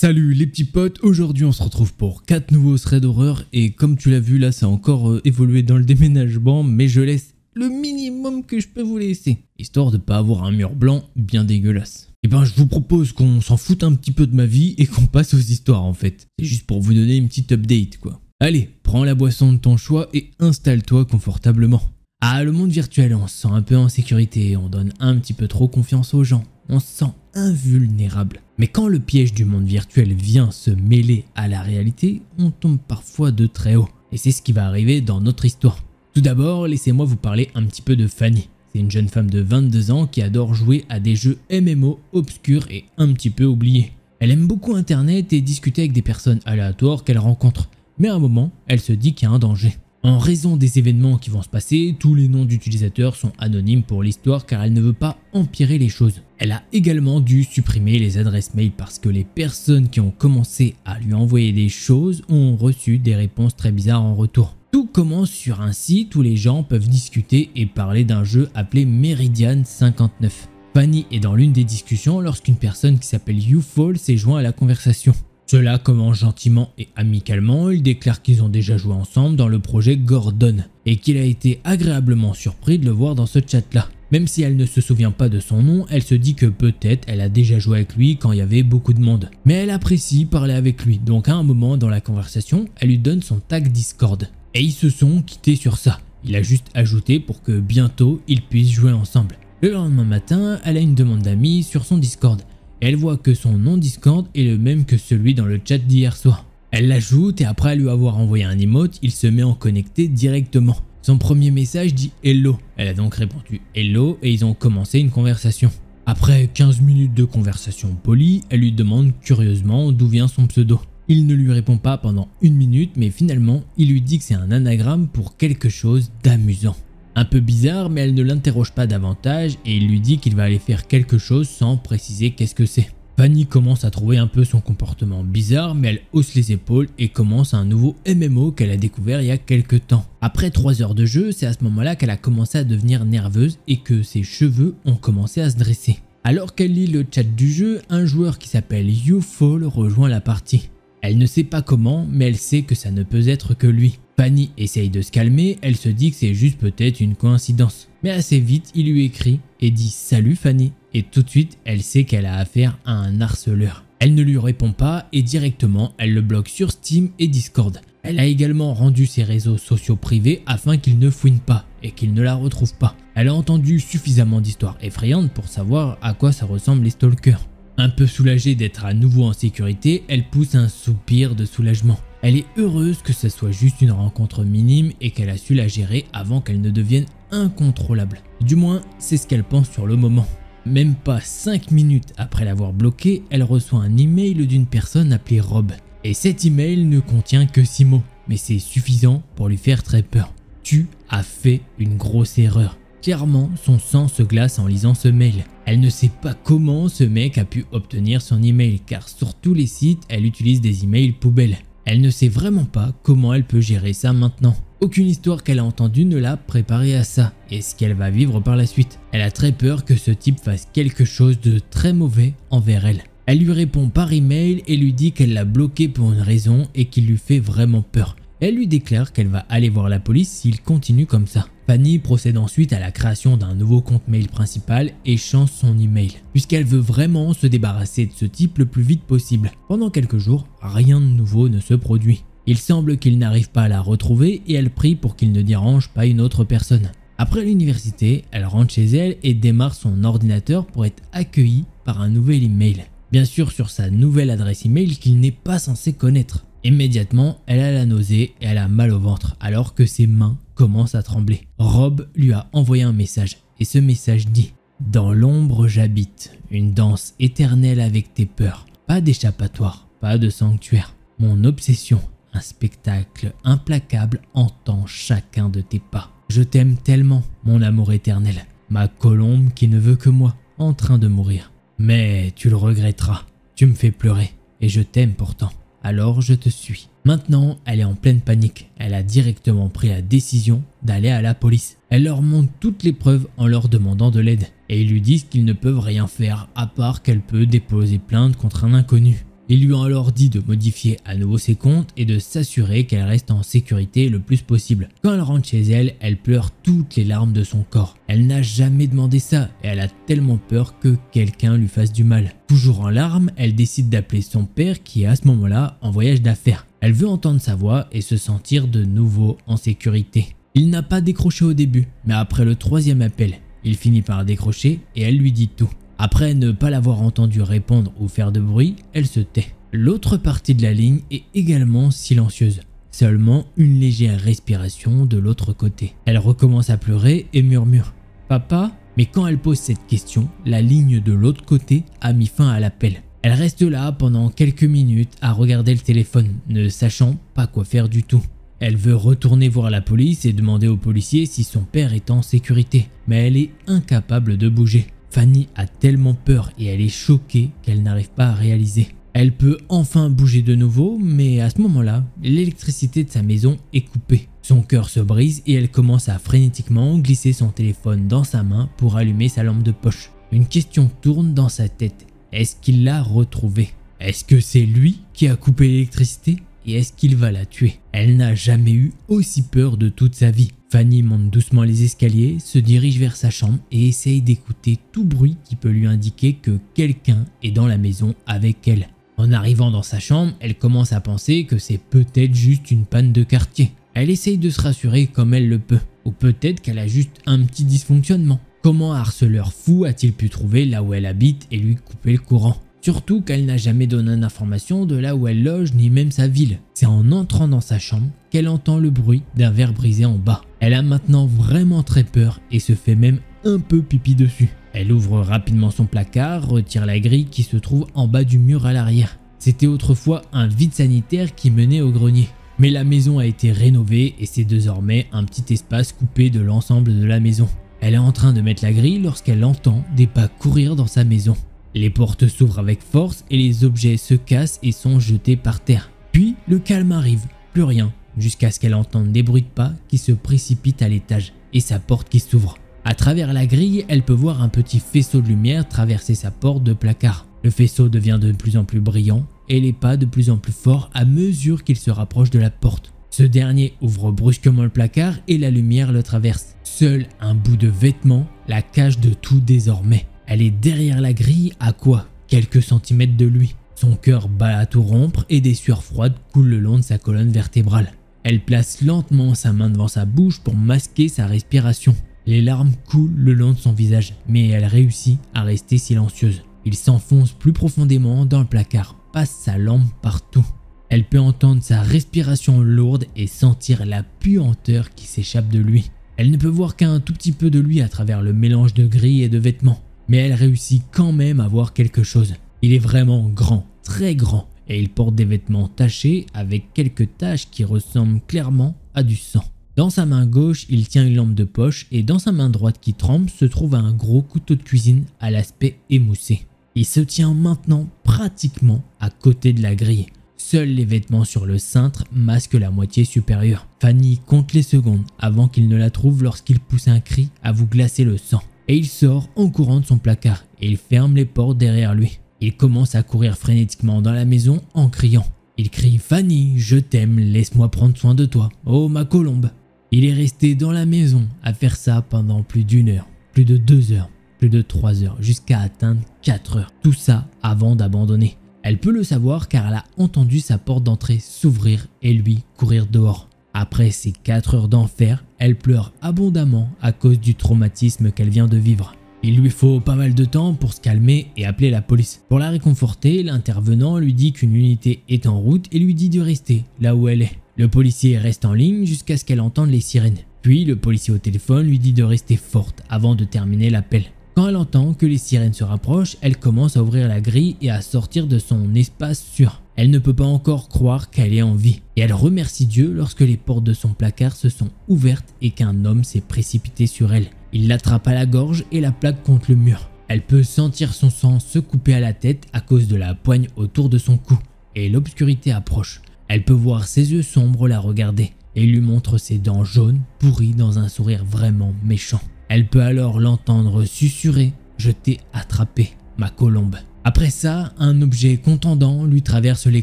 Salut les petits potes, aujourd'hui on se retrouve pour 4 nouveaux threads d'horreur et comme tu l'as vu là ça a encore évolué dans le déménagement mais je laisse le minimum que je peux vous laisser, histoire de pas avoir un mur blanc bien dégueulasse. Et ben je vous propose qu'on s'en foute un petit peu de ma vie et qu'on passe aux histoires en fait, c'est juste pour vous donner une petite update quoi. Allez, prends la boisson de ton choix et installe-toi confortablement. Ah, le monde virtuel, on se sent un peu en sécurité, on donne un petit peu trop confiance aux gens, on se sent invulnérable. Mais quand le piège du monde virtuel vient se mêler à la réalité, on tombe parfois de très haut. Et c'est ce qui va arriver dans notre histoire. Tout d'abord, laissez-moi vous parler un petit peu de Fanny. C'est une jeune femme de 22 ans qui adore jouer à des jeux MMO obscurs et un petit peu oubliés. Elle aime beaucoup internet et discuter avec des personnes aléatoires qu'elle rencontre. Mais à un moment, elle se dit qu'il y a un danger. En raison des événements qui vont se passer, tous les noms d'utilisateurs sont anonymes pour l'histoire car elle ne veut pas empirer les choses. Elle a également dû supprimer les adresses mail parce que les personnes qui ont commencé à lui envoyer des choses ont reçu des réponses très bizarres en retour. Tout commence sur un site où les gens peuvent discuter et parler d'un jeu appelé Meridian 59. Fanny est dans l'une des discussions lorsqu'une personne qui s'appelle YouFall s'est joint à la conversation. Cela commence gentiment et amicalement, ils déclarent qu'ils ont déjà joué ensemble dans le projet Gordon et qu'il a été agréablement surpris de le voir dans ce chat-là. Même si elle ne se souvient pas de son nom, elle se dit que peut-être elle a déjà joué avec lui quand il y avait beaucoup de monde. Mais elle apprécie parler avec lui, donc à un moment dans la conversation, elle lui donne son tag Discord. Et ils se sont quittés sur ça. Il a juste ajouté pour que bientôt ils puissent jouer ensemble. Le lendemain matin, elle a une demande d'amis sur son Discord. Elle voit que son nom Discord est le même que celui dans le chat d'hier soir. Elle l'ajoute et après lui avoir envoyé un emote, il se met en connecté directement. Son premier message dit hello. Elle a donc répondu hello et ils ont commencé une conversation. Après 15 minutes de conversation polie, elle lui demande curieusement d'où vient son pseudo. Il ne lui répond pas pendant 1 minute mais finalement il lui dit que c'est un anagramme pour quelque chose d'amusant. Un peu bizarre mais elle ne l'interroge pas davantage et il lui dit qu'il va aller faire quelque chose sans préciser qu'est-ce que c'est. Fanny commence à trouver un peu son comportement bizarre mais elle hausse les épaules et commence un nouveau MMO qu'elle a découvert il y a quelques temps. Après 3 heures de jeu, c'est à ce moment-là qu'elle a commencé à devenir nerveuse et que ses cheveux ont commencé à se dresser. Alors qu'elle lit le chat du jeu, un joueur qui s'appelle YouFall rejoint la partie. Elle ne sait pas comment mais elle sait que ça ne peut être que lui. Fanny essaye de se calmer, elle se dit que c'est juste peut-être une coïncidence. Mais assez vite, il lui écrit et dit « Salut Fanny » et tout de suite, elle sait qu'elle a affaire à un harceleur. Elle ne lui répond pas et directement, elle le bloque sur Steam et Discord. Elle a également rendu ses réseaux sociaux privés afin qu'il ne fouine pas et qu'il ne la retrouve pas. Elle a entendu suffisamment d'histoires effrayantes pour savoir à quoi ça ressemble les stalkers. Un peu soulagée d'être à nouveau en sécurité, elle pousse un soupir de soulagement. Elle est heureuse que ce soit juste une rencontre minime et qu'elle a su la gérer avant qu'elle ne devienne incontrôlable. Du moins, c'est ce qu'elle pense sur le moment. Même pas 5 minutes après l'avoir bloqué, elle reçoit un email d'une personne appelée Rob. Et cet email ne contient que 6 mots, mais c'est suffisant pour lui faire très peur. Tu as fait une grosse erreur. Clairement, son sang se glace en lisant ce mail. Elle ne sait pas comment ce mec a pu obtenir son email car sur tous les sites, elle utilise des emails poubelles. Elle ne sait vraiment pas comment elle peut gérer ça maintenant. Aucune histoire qu'elle a entendue ne l'a préparée à ça et ce qu'elle va vivre par la suite. Elle a très peur que ce type fasse quelque chose de très mauvais envers elle. Elle lui répond par email et lui dit qu'elle l'a bloqué pour une raison et qu'il lui fait vraiment peur. Elle lui déclare qu'elle va aller voir la police s'il continue comme ça. Fanny procède ensuite à la création d'un nouveau compte mail principal et change son email, puisqu'elle veut vraiment se débarrasser de ce type le plus vite possible. Pendant quelques jours, rien de nouveau ne se produit. Il semble qu'il n'arrive pas à la retrouver et elle prie pour qu'il ne dérange pas une autre personne. Après l'université, elle rentre chez elle et démarre son ordinateur pour être accueillie par un nouvel email. Bien sûr sur sa nouvelle adresse email qu'il n'est pas censé connaître. Immédiatement, elle a la nausée et elle a mal au ventre alors que ses mains commencent à trembler. Rob lui a envoyé un message et ce message dit « Dans l'ombre j'habite, une danse éternelle avec tes peurs. Pas d'échappatoire, pas de sanctuaire. Mon obsession, un spectacle implacable entend chacun de tes pas. Je t'aime tellement, mon amour éternel, ma colombe qui ne veut que moi, en train de mourir. Mais tu le regretteras, tu me fais pleurer et je t'aime pourtant. Alors je te suis. » Maintenant, elle est en pleine panique. Elle a directement pris la décision d'aller à la police. Elle leur montre toutes les preuves en leur demandant de l'aide. Et ils lui disent qu'ils ne peuvent rien faire, à part qu'elle peut déposer plainte contre un inconnu. Ils lui ont alors dit de modifier à nouveau ses comptes et de s'assurer qu'elle reste en sécurité le plus possible. Quand elle rentre chez elle, elle pleure toutes les larmes de son corps. Elle n'a jamais demandé ça et elle a tellement peur que quelqu'un lui fasse du mal. Toujours en larmes, elle décide d'appeler son père qui est à ce moment-là en voyage d'affaires. Elle veut entendre sa voix et se sentir de nouveau en sécurité. Il n'a pas décroché au début, mais après le 3e appel, il finit par décrocher et elle lui dit tout. Après ne pas l'avoir entendu répondre ou faire de bruit, elle se tait. L'autre partie de la ligne est également silencieuse. Seulement une légère respiration de l'autre côté. Elle recommence à pleurer et murmure « Papa ?» Mais quand elle pose cette question, la ligne de l'autre côté a mis fin à l'appel. Elle reste là pendant quelques minutes à regarder le téléphone, ne sachant pas quoi faire du tout. Elle veut retourner voir la police et demander aux policiers si son père est en sécurité, mais elle est incapable de bouger. Fanny a tellement peur et elle est choquée qu'elle n'arrive pas à réaliser. Elle peut enfin bouger de nouveau, mais à ce moment-là, l'électricité de sa maison est coupée. Son cœur se brise et elle commence à frénétiquement glisser son téléphone dans sa main pour allumer sa lampe de poche. Une question tourne dans sa tête. Est-ce qu'il l'a retrouvée? Est-ce que c'est lui qui a coupé l'électricité? Et est-ce qu'il va la tuer? Elle n'a jamais eu aussi peur de toute sa vie. Fanny monte doucement les escaliers, se dirige vers sa chambre et essaye d'écouter tout bruit qui peut lui indiquer que quelqu'un est dans la maison avec elle. En arrivant dans sa chambre, elle commence à penser que c'est peut-être juste une panne de quartier. Elle essaye de se rassurer comme elle le peut. Ou peut-être qu'elle a juste un petit dysfonctionnement. Comment un harceleur fou a-t-il pu trouver là où elle habite et lui couper le courant? Surtout qu'elle n'a jamais donné d'informations de là où elle loge ni même sa ville. C'est en entrant dans sa chambre qu'elle entend le bruit d'un verre brisé en bas. Elle a maintenant vraiment très peur et se fait même un peu pipi dessus. Elle ouvre rapidement son placard, retire la grille qui se trouve en bas du mur à l'arrière. C'était autrefois un vide sanitaire qui menait au grenier. Mais la maison a été rénovée et c'est désormais un petit espace coupé de l'ensemble de la maison. Elle est en train de mettre la grille lorsqu'elle entend des pas courir dans sa maison. Les portes s'ouvrent avec force et les objets se cassent et sont jetés par terre. Puis le calme arrive, plus rien, jusqu'à ce qu'elle entende des bruits de pas qui se précipitent à l'étage et sa porte qui s'ouvre. À travers la grille, elle peut voir un petit faisceau de lumière traverser sa porte de placard. Le faisceau devient de plus en plus brillant et les pas de plus en plus forts à mesure qu'il se rapproche de la porte. Ce dernier ouvre brusquement le placard et la lumière le traverse. Seul un bout de vêtement la cache de tout désormais. Elle est derrière la grille à quoi? Quelques centimètres de lui. Son cœur bat à tout rompre et des sueurs froides coulent le long de sa colonne vertébrale. Elle place lentement sa main devant sa bouche pour masquer sa respiration. Les larmes coulent le long de son visage, mais elle réussit à rester silencieuse. Il s'enfonce plus profondément dans le placard, passe sa lampe partout. Elle peut entendre sa respiration lourde et sentir la puanteur qui s'échappe de lui. Elle ne peut voir qu'un tout petit peu de lui à travers le mélange de gris et de vêtements. Mais elle réussit quand même à voir quelque chose. Il est vraiment grand, très grand, et il porte des vêtements tachés avec quelques taches qui ressemblent clairement à du sang. Dans sa main gauche, il tient une lampe de poche et dans sa main droite qui tremble se trouve un gros couteau de cuisine à l'aspect émoussé. Il se tient maintenant pratiquement à côté de la grille. Seuls les vêtements sur le cintre masquent la moitié supérieure. Fanny compte les secondes avant qu'il ne la trouve lorsqu'il pousse un cri à vous glacer le sang. Et il sort en courant de son placard et il ferme les portes derrière lui. Il commence à courir frénétiquement dans la maison en criant. Il crie « Fanny, je t'aime, laisse-moi prendre soin de toi, oh ma colombe !» Il est resté dans la maison à faire ça pendant plus d'1 heure, plus de 2 heures, plus de 3 heures, jusqu'à atteindre 4 heures. Tout ça avant d'abandonner. Elle peut le savoir car elle a entendu sa porte d'entrée s'ouvrir et lui courir dehors. Après ces 4 heures d'enfer, elle pleure abondamment à cause du traumatisme qu'elle vient de vivre. Il lui faut pas mal de temps pour se calmer et appeler la police. Pour la réconforter, l'intervenant lui dit qu'une unité est en route et lui dit de rester là où elle est. Le policier reste en ligne jusqu'à ce qu'elle entende les sirènes. Puis le policier au téléphone lui dit de rester forte avant de terminer l'appel. Quand elle entend que les sirènes se rapprochent, elle commence à ouvrir la grille et à sortir de son espace sûr. Elle ne peut pas encore croire qu'elle est en vie. Et elle remercie Dieu lorsque les portes de son placard se sont ouvertes et qu'un homme s'est précipité sur elle. Il l'attrape à la gorge et la plaque contre le mur. Elle peut sentir son sang se couper à la tête à cause de la poigne autour de son cou. Et l'obscurité approche. Elle peut voir ses yeux sombres la regarder. Et il lui montre ses dents jaunes pourries dans un sourire vraiment méchant. Elle peut alors l'entendre susurrer « Je t'ai attrapé, ma colombe ». Après ça, un objet contondant lui traverse les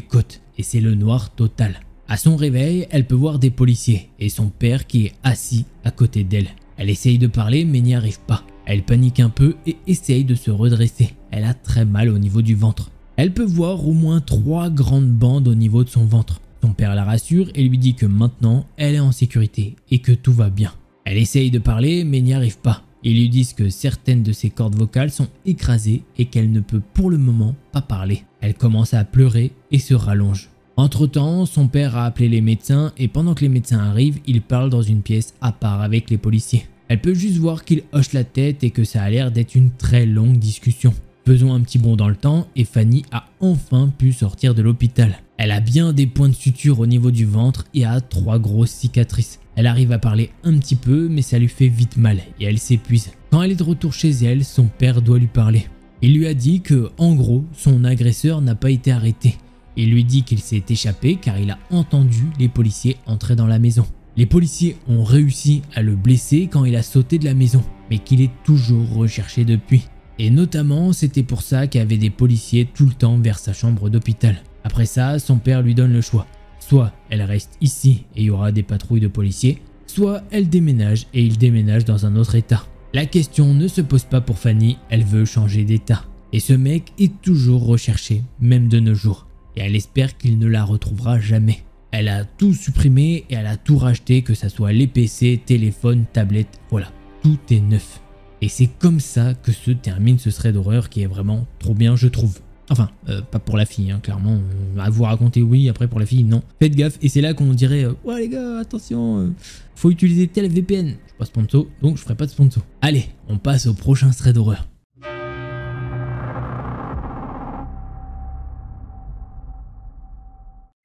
côtes et c'est le noir total. À son réveil, elle peut voir des policiers et son père qui est assis à côté d'elle. Elle essaye de parler mais n'y arrive pas. Elle panique un peu et essaye de se redresser. Elle a très mal au niveau du ventre. Elle peut voir au moins 3 grandes bandes au niveau de son ventre. Son père la rassure et lui dit que maintenant elle est en sécurité et que tout va bien. Elle essaye de parler mais n'y arrive pas. Ils lui disent que certaines de ses cordes vocales sont écrasées et qu'elle ne peut pour le moment pas parler. Elle commence à pleurer et se rallonge. Entre-temps, son père a appelé les médecins et pendant que les médecins arrivent, il parle dans une pièce à part avec les policiers. Elle peut juste voir qu'il hoche la tête et que ça a l'air d'être une très longue discussion. Faisons un petit bond dans le temps et Fanny a enfin pu sortir de l'hôpital. Elle a bien des points de suture au niveau du ventre et a 3 grosses cicatrices. Elle arrive à parler un petit peu mais ça lui fait vite mal et elle s'épuise. Quand elle est de retour chez elle, son père doit lui parler. Il lui a dit que, en gros, son agresseur n'a pas été arrêté. Il lui dit qu'il s'est échappé car il a entendu les policiers entrer dans la maison. Les policiers ont réussi à le blesser quand il a sauté de la maison, mais qu'il est toujours recherché depuis. Et notamment, c'était pour ça qu'il y avait des policiers tout le temps vers sa chambre d'hôpital. Après ça, son père lui donne le choix. Soit elle reste ici et il y aura des patrouilles de policiers, soit elle déménage et il déménage dans un autre état. La question ne se pose pas pour Fanny, elle veut changer d'état. Et ce mec est toujours recherché, même de nos jours. Et elle espère qu'il ne la retrouvera jamais. Elle a tout supprimé et elle a tout racheté, que ça soit les PC, téléphone, tablette, voilà, tout est neuf. Et c'est comme ça que se termine ce thread d'horreur qui est vraiment trop bien, je trouve. Enfin, pas pour la fille, hein, clairement. À vous raconter, oui, après pour la fille, non. Faites gaffe, et c'est là qu'on dirait ouais les gars, attention, faut utiliser tel VPN. Je suis pas sponsor, donc je ferai pas de sponsor. Allez, on passe au prochain thread d'horreur.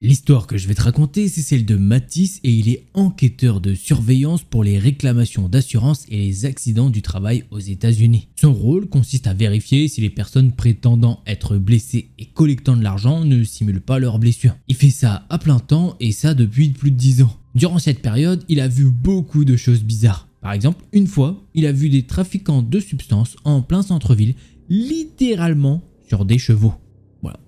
L'histoire que je vais te raconter, c'est celle de Mathis et il est enquêteur de surveillance pour les réclamations d'assurance et les accidents du travail aux États-Unis. Son rôle consiste à vérifier si les personnes prétendant être blessées et collectant de l'argent ne simulent pas leurs blessures. Il fait ça à plein temps et ça depuis plus de 10 ans. Durant cette période, il a vu beaucoup de choses bizarres. Par exemple, une fois, il a vu des trafiquants de substances en plein centre-ville, littéralement sur des chevaux. Voilà.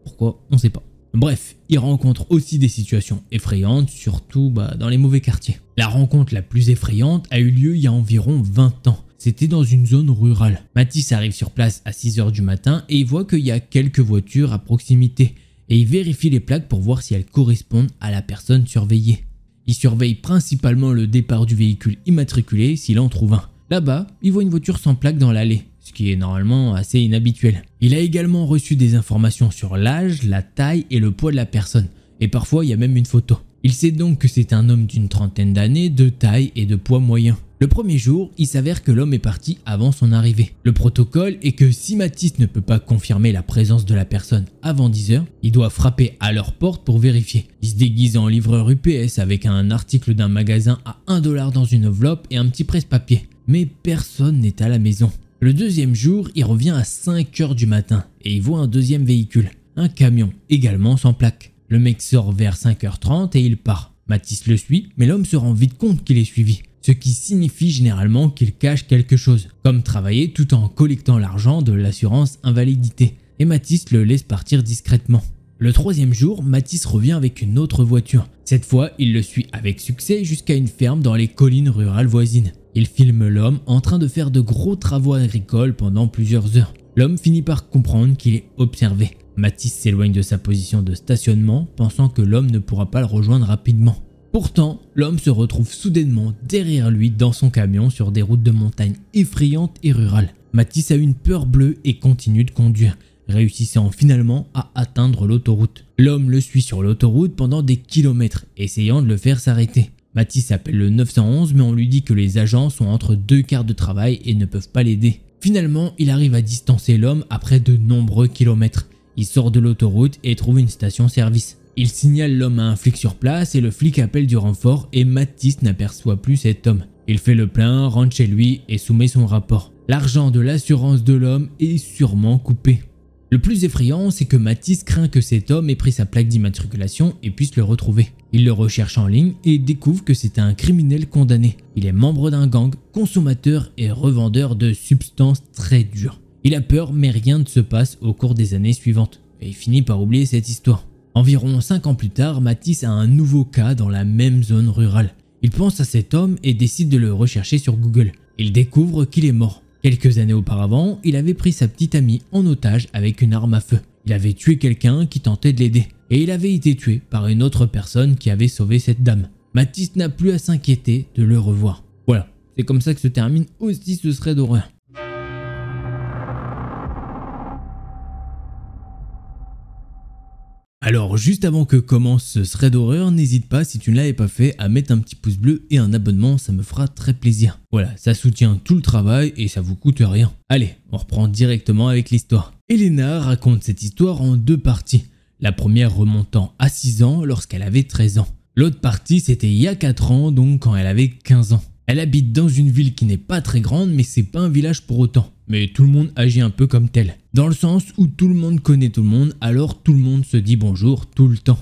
Pourquoi? On sait pas. Bref, il rencontre aussi des situations effrayantes, surtout dans les mauvais quartiers. La rencontre la plus effrayante a eu lieu il y a environ 20 ans. C'était dans une zone rurale. Mathis arrive sur place à 6 h du matin et il voit qu'il y a quelques voitures à proximité. Et il vérifie les plaques pour voir si elles correspondent à la personne surveillée. Il surveille principalement le départ du véhicule immatriculé s'il en trouve un. Là-bas, il voit une voiture sans plaque dans l'allée, ce qui est normalement assez inhabituel. Il a également reçu des informations sur l'âge, la taille et le poids de la personne, et parfois il y a même une photo. Il sait donc que c'est un homme d'une trentaine d'années, de taille et de poids moyen. Le premier jour, il s'avère que l'homme est parti avant son arrivée. Le protocole est que si Mathis ne peut pas confirmer la présence de la personne avant 10 h, il doit frapper à leur porte pour vérifier. Il se déguise en livreur UPS avec un article d'un magasin à 1 $ dans une enveloppe et un petit presse-papier. Mais personne n'est à la maison. Le deuxième jour, il revient à 5 h du matin et il voit un deuxième véhicule, un camion, également sans plaque. Le mec sort vers 5 h 30 et il part. Mathis le suit, mais l'homme se rend vite compte qu'il est suivi, ce qui signifie généralement qu'il cache quelque chose, comme travailler tout en collectant l'argent de l'assurance invalidité. Et Mathis le laisse partir discrètement. Le troisième jour, Mathis revient avec une autre voiture. Cette fois, il le suit avec succès jusqu'à une ferme dans les collines rurales voisines. Il filme l'homme en train de faire de gros travaux agricoles pendant plusieurs heures. L'homme finit par comprendre qu'il est observé. Mathis s'éloigne de sa position de stationnement, pensant que l'homme ne pourra pas le rejoindre rapidement. Pourtant, l'homme se retrouve soudainement derrière lui dans son camion sur des routes de montagne effrayantes et rurales. Mathis a une peur bleue et continue de conduire, réussissant finalement à atteindre l'autoroute. L'homme le suit sur l'autoroute pendant des kilomètres, essayant de le faire s'arrêter. Mathis appelle le 911 mais on lui dit que les agents sont entre 2 quarts de travail et ne peuvent pas l'aider. Finalement, il arrive à distancer l'homme après de nombreux kilomètres. Il sort de l'autoroute et trouve une station-service. Il signale l'homme à un flic sur place et le flic appelle du renfort et Mathis n'aperçoit plus cet homme. Il fait le plein, rentre chez lui et soumet son rapport. L'argent de l'assurance de l'homme est sûrement coupé. Le plus effrayant, c'est que Mathis craint que cet homme ait pris sa plaque d'immatriculation et puisse le retrouver. Il le recherche en ligne et découvre que c'est un criminel condamné. Il est membre d'un gang, consommateur et revendeur de substances très dures. Il a peur mais rien ne se passe au cours des années suivantes et il finit par oublier cette histoire. Environ 5 ans plus tard, Mathis a un nouveau cas dans la même zone rurale. Il pense à cet homme et décide de le rechercher sur Google. Il découvre qu'il est mort. Quelques années auparavant, il avait pris sa petite amie en otage avec une arme à feu. Il avait tué quelqu'un qui tentait de l'aider. Et il avait été tué par une autre personne qui avait sauvé cette dame. Mathis n'a plus à s'inquiéter de le revoir. Voilà, c'est comme ça que se termine aussi ce thread d'horreur. Alors juste avant que commence ce thread d'horreur, n'hésite pas si tu ne l'avais pas fait à mettre un petit pouce bleu et un abonnement, ça me fera très plaisir. Voilà, ça soutient tout le travail et ça vous coûte rien. Allez, on reprend directement avec l'histoire. Elena raconte cette histoire en 2 parties. La première remontant à 6 ans lorsqu'elle avait 13 ans. L'autre partie c'était il y a 4 ans, donc quand elle avait 15 ans. Elle habite dans une ville qui n'est pas très grande mais c'est pas un village pour autant. Mais tout le monde agit un peu comme tel. Dans le sens où tout le monde connaît tout le monde, alors tout le monde se dit bonjour tout le temps.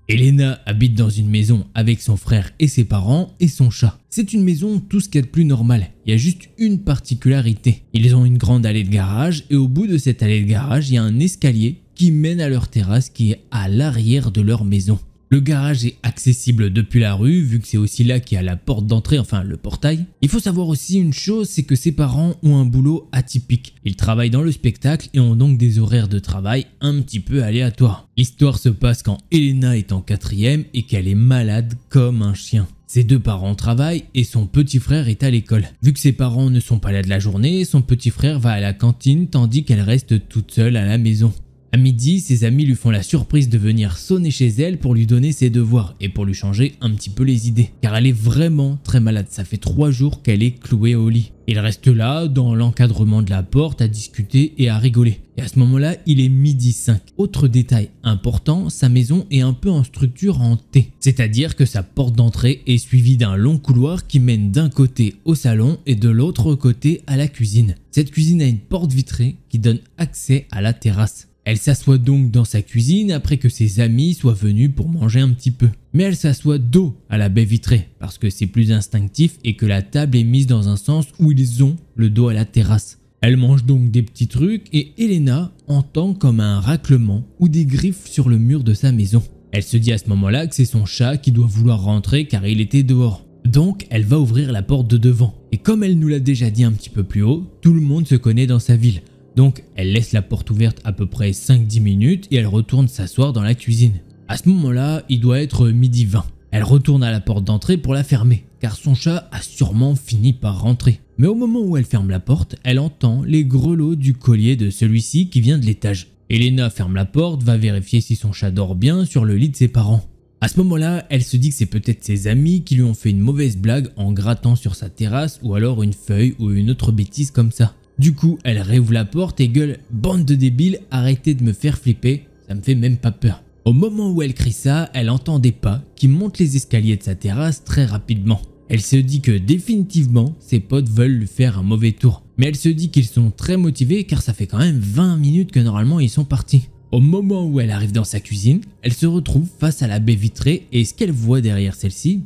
Elena habite dans une maison avec son frère et ses parents et son chat. C'est une maison tout ce qu'il y a de plus normal. Il y a juste une particularité. Ils ont une grande allée de garage et au bout de cette allée de garage, il y a un escalier qui mène à leur terrasse qui est à l'arrière de leur maison. Le garage est accessible depuis la rue, vu que c'est aussi là qu'il y a la porte d'entrée, enfin le portail. Il faut savoir aussi une chose, c'est que ses parents ont un boulot atypique. Ils travaillent dans le spectacle et ont donc des horaires de travail un petit peu aléatoires. L'histoire se passe quand Elena est en 4e et qu'elle est malade comme un chien. Ses 2 parents travaillent et son petit frère est à l'école. Vu que ses parents ne sont pas là de la journée, son petit frère va à la cantine tandis qu'elle reste toute seule à la maison. À midi, ses amis lui font la surprise de venir sonner chez elle pour lui donner ses devoirs et pour lui changer un petit peu les idées. Car elle est vraiment très malade, ça fait 3 jours qu'elle est clouée au lit. Il reste là, dans l'encadrement de la porte, à discuter et à rigoler. Et à ce moment-là, il est 12h05. Autre détail important, sa maison est un peu en structure en T. C'est-à-dire que sa porte d'entrée est suivie d'un long couloir qui mène d'un côté au salon et de l'autre côté à la cuisine. Cette cuisine a une porte vitrée qui donne accès à la terrasse. Elle s'assoit donc dans sa cuisine après que ses amis soient venus pour manger un petit peu. Mais elle s'assoit dos à la baie vitrée parce que c'est plus instinctif et que la table est mise dans un sens où ils ont le dos à la terrasse. Elle mange donc des petits trucs et Elena entend comme un raclement ou des griffes sur le mur de sa maison. Elle se dit à ce moment-là que c'est son chat qui doit vouloir rentrer car il était dehors. Donc elle va ouvrir la porte de devant. Et comme elle nous l'a déjà dit un petit peu plus haut, tout le monde se connaît dans sa ville. Donc elle laisse la porte ouverte à peu près 5-10 minutes et elle retourne s'asseoir dans la cuisine. À ce moment-là, il doit être 12h20. Elle retourne à la porte d'entrée pour la fermer, car son chat a sûrement fini par rentrer. Mais au moment où elle ferme la porte, elle entend les grelots du collier de celui-ci qui vient de l'étage. Elena ferme la porte, va vérifier si son chat dort bien sur le lit de ses parents. À ce moment-là, elle se dit que c'est peut-être ses amis qui lui ont fait une mauvaise blague en grattant sur sa terrasse ou alors une feuille ou une autre bêtise comme ça. Du coup, elle réouvre la porte et gueule « Bande de débiles, arrêtez de me faire flipper, ça me fait même pas peur ». Au moment où elle crie ça, elle entend des pas qui montent les escaliers de sa terrasse très rapidement. Elle se dit que définitivement, ses potes veulent lui faire un mauvais tour. Mais elle se dit qu'ils sont très motivés car ça fait quand même 20 minutes que normalement ils sont partis. Au moment où elle arrive dans sa cuisine, elle se retrouve face à la baie vitrée et ce qu'elle voit derrière celle-ci,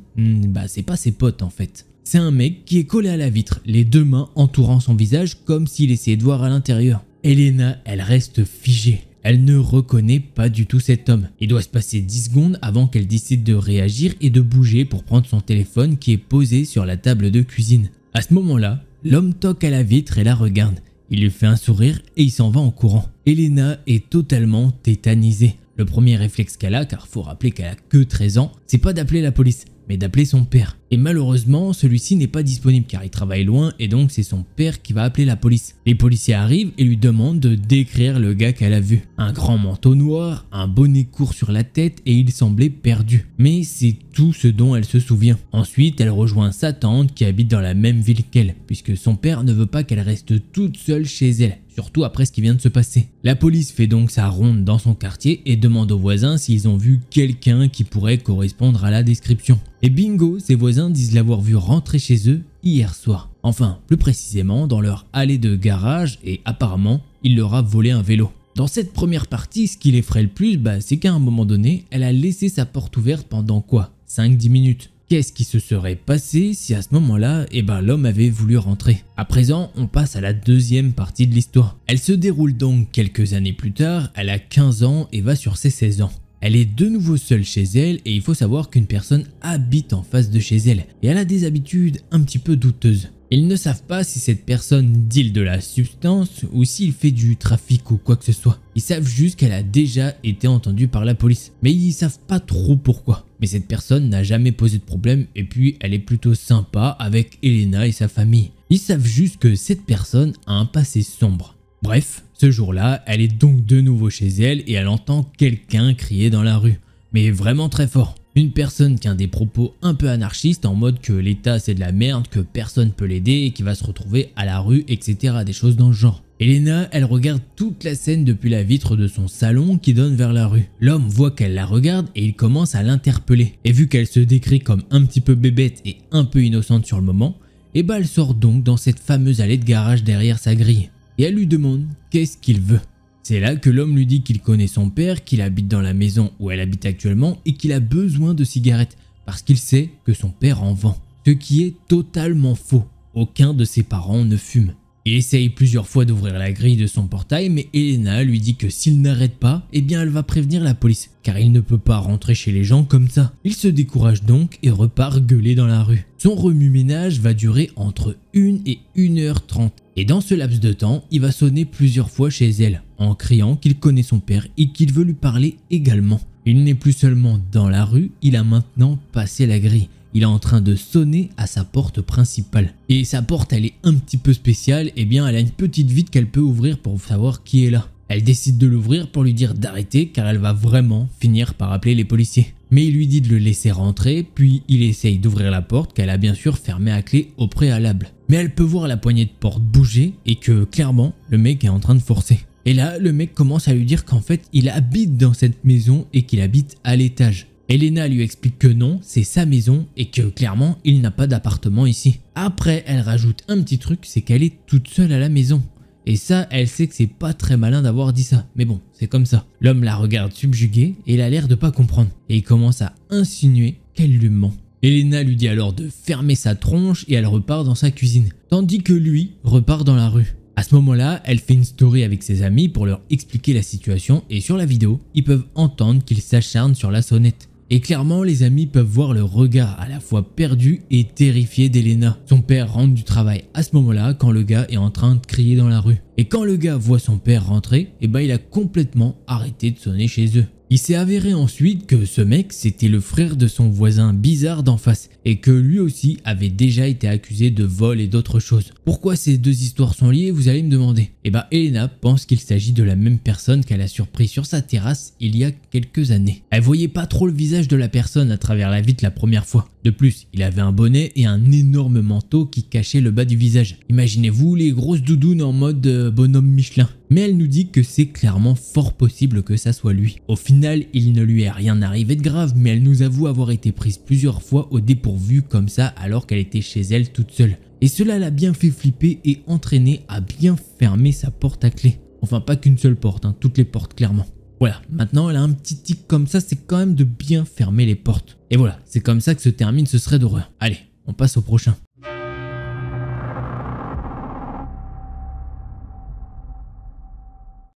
c'est pas ses potes en fait. C'est un mec qui est collé à la vitre, les 2 mains entourant son visage comme s'il essayait de voir à l'intérieur. Elena, elle reste figée. Elle ne reconnaît pas du tout cet homme. Il doit se passer 10 secondes avant qu'elle décide de réagir et de bouger pour prendre son téléphone qui est posé sur la table de cuisine. À ce moment-là, l'homme toque à la vitre et la regarde. Il lui fait un sourire et il s'en va en courant. Elena est totalement tétanisée. Le premier réflexe qu'elle a, car faut rappeler qu'elle a que 13 ans, c'est pas d'appeler la police, mais d'appeler son père. Et malheureusement, celui-ci n'est pas disponible car il travaille loin et donc c'est son père qui va appeler la police. Les policiers arrivent et lui demandent de décrire le gars qu'elle a vu. Un grand manteau noir, un bonnet court sur la tête et il semblait perdu. Mais c'est tout ce dont elle se souvient. Ensuite, elle rejoint sa tante qui habite dans la même ville qu'elle, puisque son père ne veut pas qu'elle reste toute seule chez elle. Surtout après ce qui vient de se passer. La police fait donc sa ronde dans son quartier et demande aux voisins s'ils ont vu quelqu'un qui pourrait correspondre à la description. Et bingo, ses voisins disent l'avoir vu rentrer chez eux hier soir. Enfin, plus précisément dans leur allée de garage et apparemment, il leur a volé un vélo. Dans cette première partie, ce qui l'effraie le plus, c'est qu'à un moment donné, elle a laissé sa porte ouverte pendant quoi ? 5-10 minutes. Qu'est-ce qui se serait passé si à ce moment-là, l'homme avait voulu rentrer? À présent, on passe à la deuxième partie de l'histoire. Elle se déroule donc quelques années plus tard, elle a 15 ans et va sur ses 16 ans. Elle est de nouveau seule chez elle et il faut savoir qu'une personne habite en face de chez elle et elle a des habitudes un petit peu douteuses. Ils ne savent pas si cette personne deal de la substance ou s'il fait du trafic ou quoi que ce soit. Ils savent juste qu'elle a déjà été entendue par la police, mais ils savent pas trop pourquoi. Mais cette personne n'a jamais posé de problème et puis elle est plutôt sympa avec Elena et sa famille. Ils savent juste que cette personne a un passé sombre. Bref, ce jour-là, elle est donc de nouveau chez elle et elle entend quelqu'un crier dans la rue, mais vraiment très fort. Une personne qui a des propos un peu anarchistes en mode que l'État c'est de la merde, que personne peut l'aider et qui va se retrouver à la rue, etc. Des choses dans ce genre. Elena, elle regarde toute la scène depuis la vitre de son salon qui donne vers la rue. L'homme voit qu'elle la regarde et il commence à l'interpeller. Et vu qu'elle se décrit comme un petit peu bébête et un peu innocente sur le moment, elle sort donc dans cette fameuse allée de garage derrière sa grille. Et elle lui demande qu'est-ce qu'il veut. C'est là que l'homme lui dit qu'il connaît son père, qu'il habite dans la maison où elle habite actuellement et qu'il a besoin de cigarettes parce qu'il sait que son père en vend. Ce qui est totalement faux. Aucun de ses parents ne fume. Il essaye plusieurs fois d'ouvrir la grille de son portail mais Elena lui dit que s'il n'arrête pas, elle va prévenir la police car il ne peut pas rentrer chez les gens comme ça. Il se décourage donc et repart gueuler dans la rue. Son remue-ménage va durer entre 1 et 1h30 et dans ce laps de temps, il va sonner plusieurs fois chez elle en criant qu'il connaît son père et qu'il veut lui parler également. Il n'est plus seulement dans la rue, il a maintenant passé la grille. Il est en train de sonner à sa porte principale. Et sa porte, elle est un petit peu spéciale, elle a une petite vitre qu'elle peut ouvrir pour savoir qui est là. Elle décide de l'ouvrir pour lui dire d'arrêter car elle va vraiment finir par appeler les policiers. Mais il lui dit de le laisser rentrer, puis il essaye d'ouvrir la porte qu'elle a bien sûr fermée à clé au préalable. Mais elle peut voir la poignée de porte bouger et que clairement le mec est en train de forcer. Et là le mec commence à lui dire qu'en fait il habite dans cette maison et qu'il habite à l'étage. Elena lui explique que non, c'est sa maison et que clairement il n'a pas d'appartement ici. Après elle rajoute un petit truc, c'est qu'elle est toute seule à la maison. Et ça, elle sait que c'est pas très malin d'avoir dit ça. Mais bon, c'est comme ça. L'homme la regarde subjuguée et il a l'air de pas comprendre. Et il commence à insinuer qu'elle lui ment. Elena lui dit alors de fermer sa tronche et elle repart dans sa cuisine. Tandis que lui repart dans la rue. À ce moment-là, elle fait une story avec ses amis pour leur expliquer la situation et sur la vidéo, ils peuvent entendre qu'il s'acharne sur la sonnette. Et clairement, les amis peuvent voir le regard à la fois perdu et terrifié d'Elena. Son père rentre du travail à ce moment-là quand le gars est en train de crier dans la rue. Et quand le gars voit son père rentrer, il a complètement arrêté de sonner chez eux. Il s'est avéré ensuite que ce mec c'était le frère de son voisin bizarre d'en face et que lui aussi avait déjà été accusé de vol et d'autres choses. Pourquoi ces deux histoires sont liées, vous allez me demander. Elena pense qu'il s'agit de la même personne qu'elle a surpris sur sa terrasse il y a quelques années. Elle voyait pas trop le visage de la personne à travers la vitre la première fois. De plus, il avait un bonnet et un énorme manteau qui cachait le bas du visage. Imaginez-vous les grosses doudounes en mode bonhomme Michelin. Mais elle nous dit que c'est clairement fort possible que ça soit lui. Au final, il ne lui est rien arrivé de grave, mais elle nous avoue avoir été prise plusieurs fois au dépourvu comme ça alors qu'elle était chez elle toute seule. Et cela l'a bien fait flipper et entraîner à bien fermer sa porte à clé. Enfin pas qu'une seule porte, toutes les portes clairement. Voilà, maintenant elle a un petit tic comme ça, c'est quand même de bien fermer les portes. Et voilà, c'est comme ça que se termine ce thread d'horreur. Allez, on passe au prochain.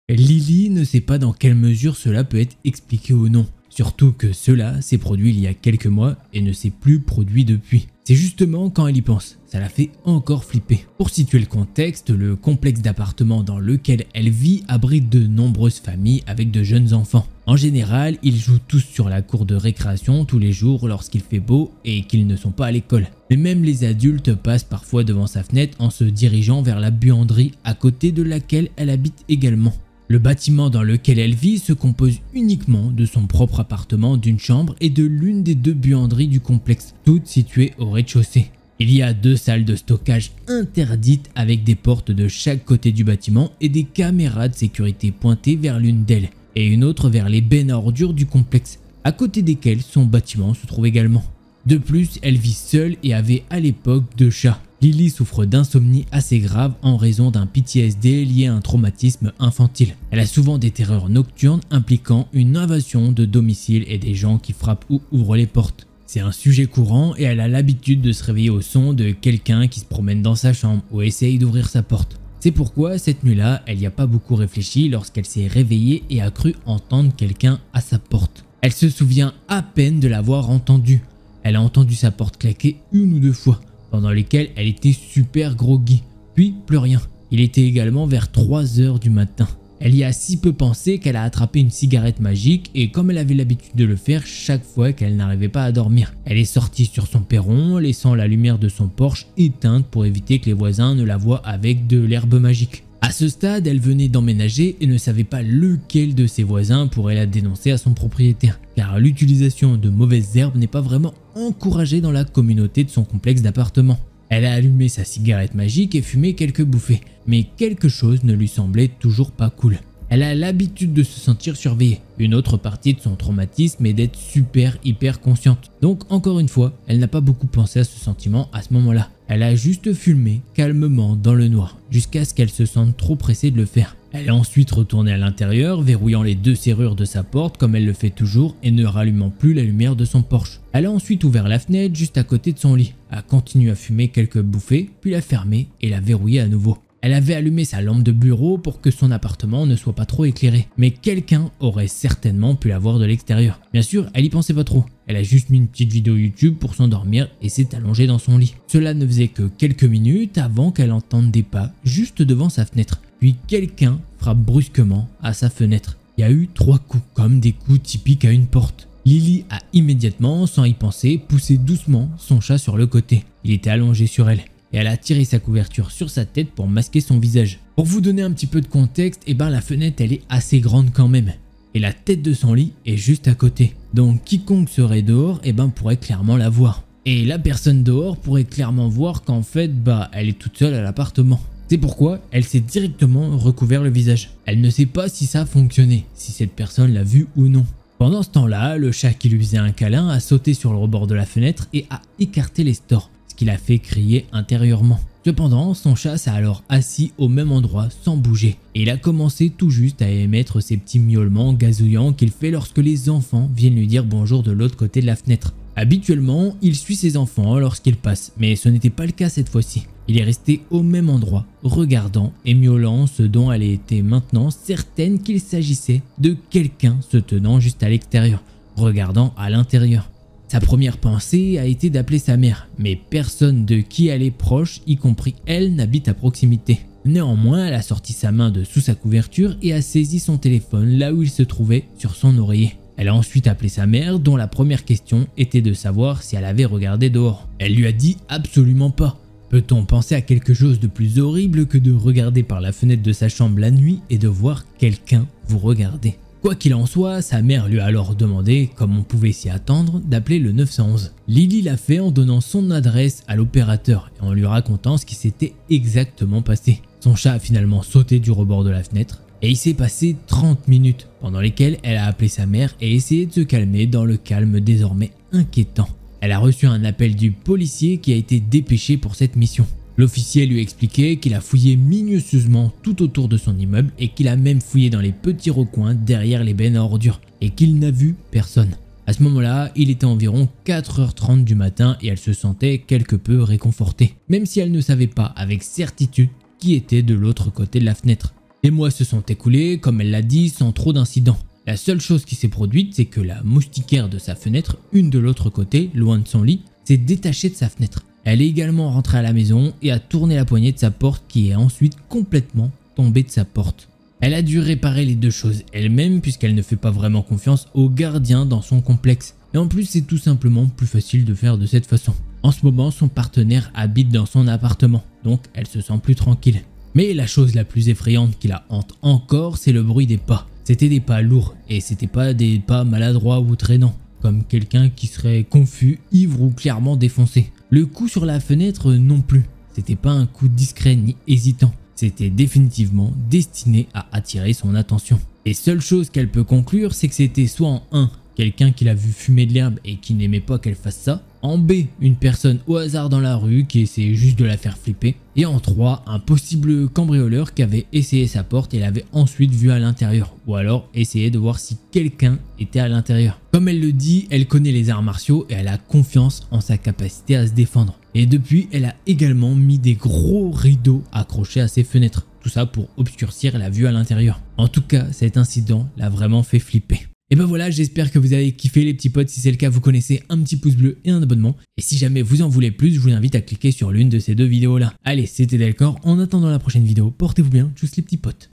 Lily ne sait pas dans quelle mesure cela peut être expliqué ou non. Surtout que cela s'est produit il y a quelques mois et ne s'est plus produit depuis. C'est justement quand elle y pense, ça la fait encore flipper. Pour situer le contexte, le complexe d'appartements dans lequel elle vit abrite de nombreuses familles avec de jeunes enfants. En général, ils jouent tous sur la cour de récréation tous les jours lorsqu'il fait beau et qu'ils ne sont pas à l'école. Mais même les adultes passent parfois devant sa fenêtre en se dirigeant vers la buanderie à côté de laquelle elle habite également. Le bâtiment dans lequel elle vit se compose uniquement de son propre appartement d'une chambre et de l'une des deux buanderies du complexe, toutes situées au rez-de-chaussée. Il y a 2 salles de stockage interdites avec des portes de chaque côté du bâtiment et des caméras de sécurité pointées vers l'une d'elles et une autre vers les bennes à ordures du complexe, à côté desquelles son bâtiment se trouve également. De plus, elle vit seule et avait à l'époque 2 chats. Lily souffre d'insomnie assez grave en raison d'un PTSD lié à un traumatisme infantile. Elle a souvent des terreurs nocturnes impliquant une invasion de domicile et des gens qui frappent ou ouvrent les portes. C'est un sujet courant et elle a l'habitude de se réveiller au son de quelqu'un qui se promène dans sa chambre ou essaye d'ouvrir sa porte. C'est pourquoi cette nuit-là, elle n'y a pas beaucoup réfléchi lorsqu'elle s'est réveillée et a cru entendre quelqu'un à sa porte. Elle se souvient à peine de l'avoir entendu. Elle a entendu sa porte claquer 1 ou 2 fois, pendant lesquelles elle était super groggy, puis plus rien. Il était également vers 3 h du matin. Elle y a si peu pensé qu'elle a attrapé une cigarette magique et comme elle avait l'habitude de le faire chaque fois qu'elle n'arrivait pas à dormir. Elle est sortie sur son perron, laissant la lumière de son Porsche éteinte pour éviter que les voisins ne la voient avec de l'herbe magique. À ce stade, elle venait d'emménager et ne savait pas lequel de ses voisins pourrait la dénoncer à son propriétaire, car l'utilisation de mauvaises herbes n'est pas vraiment encouragée dans la communauté de son complexe d'appartements. Elle a allumé sa cigarette magique et fumé quelques bouffées, mais quelque chose ne lui semblait toujours pas cool. Elle a l'habitude de se sentir surveillée. Une autre partie de son traumatisme est d'être hyper consciente. Donc encore une fois, elle n'a pas beaucoup pensé à ce sentiment à ce moment-là. Elle a juste fumé calmement dans le noir, jusqu'à ce qu'elle se sente trop pressée de le faire. Elle est ensuite retournée à l'intérieur, verrouillant les 2 serrures de sa porte comme elle le fait toujours et ne rallumant plus la lumière de son Porsche. Elle a ensuite ouvert la fenêtre juste à côté de son lit, a continué à fumer quelques bouffées, puis l'a fermée et l'a verrouillée à nouveau. Elle avait allumé sa lampe de bureau pour que son appartement ne soit pas trop éclairé, mais quelqu'un aurait certainement pu la voir de l'extérieur. Bien sûr, elle y pensait pas trop. Elle a juste mis une petite vidéo YouTube pour s'endormir et s'est allongée dans son lit. Cela ne faisait que quelques minutes avant qu'elle entende des pas juste devant sa fenêtre. Puis quelqu'un frappe brusquement à sa fenêtre. Il y a eu 3 coups, comme des coups typiques à une porte. Lily a immédiatement, sans y penser, poussé doucement son chat sur le côté. Il était allongé sur elle. Et elle a tiré sa couverture sur sa tête pour masquer son visage. Pour vous donner un petit peu de contexte, la fenêtre elle est assez grande quand même. Et la tête de son lit est juste à côté. Donc quiconque serait dehors pourrait clairement la voir. Et la personne dehors pourrait clairement voir qu'en fait elle est toute seule à l'appartement. C'est pourquoi elle s'est directement recouvert le visage. Elle ne sait pas si ça a fonctionné, si cette personne l'a vu ou non. Pendant ce temps-là, le chat qui lui faisait un câlin a sauté sur le rebord de la fenêtre et a écarté les stores. Qui l'a fait crier intérieurement. Cependant, son chat s'est alors assis au même endroit sans bouger et il a commencé tout juste à émettre ces petits miaulements gazouillants qu'il fait lorsque les enfants viennent lui dire bonjour de l'autre côté de la fenêtre. Habituellement, il suit ses enfants lorsqu'ils passent, mais ce n'était pas le cas cette fois-ci. Il est resté au même endroit, regardant et miaulant, ce dont elle était maintenant certaine qu'il s'agissait de quelqu'un se tenant juste à l'extérieur, regardant à l'intérieur. Sa première pensée a été d'appeler sa mère, mais personne de qui elle est proche, y compris elle, n'habite à proximité. Néanmoins, elle a sorti sa main de sous sa couverture et a saisi son téléphone là où il se trouvait, sur son oreiller. Elle a ensuite appelé sa mère, dont la première question était de savoir si elle avait regardé dehors. Elle lui a dit absolument pas. Peut-on penser à quelque chose de plus horrible que de regarder par la fenêtre de sa chambre la nuit et de voir quelqu'un vous regarder ? Quoi qu'il en soit, sa mère lui a alors demandé, comme on pouvait s'y attendre, d'appeler le 911. Lily l'a fait en donnant son adresse à l'opérateur et en lui racontant ce qui s'était exactement passé. Son chat a finalement sauté du rebord de la fenêtre et il s'est passé 30 minutes pendant lesquelles elle a appelé sa mère et essayé de se calmer dans le calme désormais inquiétant. Elle a reçu un appel du policier qui a été dépêché pour cette mission. L'officier lui expliquait qu'il a fouillé minutieusement tout autour de son immeuble et qu'il a même fouillé dans les petits recoins derrière les bennes à ordures et qu'il n'a vu personne. À ce moment-là, il était environ 4h30 du matin et elle se sentait quelque peu réconfortée, même si elle ne savait pas avec certitude qui était de l'autre côté de la fenêtre. Les mois se sont écoulés, comme elle l'a dit, sans trop d'incidents. La seule chose qui s'est produite, c'est que la moustiquaire de sa fenêtre, une de l'autre côté, loin de son lit, s'est détachée de sa fenêtre. Elle est également rentrée à la maison et a tourné la poignée de sa porte qui est ensuite complètement tombée de sa porte. Elle a dû réparer les 2 choses elle-même puisqu'elle ne fait pas vraiment confiance aux gardiens dans son complexe. Et en plus c'est tout simplement plus facile de faire de cette façon. En ce moment son partenaire habite dans son appartement, donc elle se sent plus tranquille. Mais la chose la plus effrayante qui la hante encore, c'est le bruit des pas. C'était des pas lourds et c'était pas des pas maladroits ou traînants, comme quelqu'un qui serait confus, ivre ou clairement défoncé. Le coup sur la fenêtre non plus, c'était pas un coup discret ni hésitant, c'était définitivement destiné à attirer son attention. Et seule chose qu'elle peut conclure, c'est que c'était soit en 1, quelqu'un qui l'a vu fumer de l'herbe et qui n'aimait pas qu'elle fasse ça, En B, une personne au hasard dans la rue qui essayait juste de la faire flipper. Et en 3, un possible cambrioleur qui avait essayé sa porte et l'avait ensuite vue à l'intérieur. Ou alors essayé de voir si quelqu'un était à l'intérieur. Comme elle le dit, elle connaît les arts martiaux et elle a confiance en sa capacité à se défendre. Et depuis, elle a également mis des gros rideaux accrochés à ses fenêtres. Tout ça pour obscurcir la vue à l'intérieur. En tout cas, cet incident l'a vraiment fait flipper. Et ben voilà, j'espère que vous avez kiffé les petits potes. Si c'est le cas, vous connaissez un petit pouce bleu et un abonnement. Et si jamais vous en voulez plus, je vous invite à cliquer sur l'une de ces deux vidéos là. Allez, c'était Delcor. En attendant la prochaine vidéo, portez-vous bien. Tchuss les petits potes.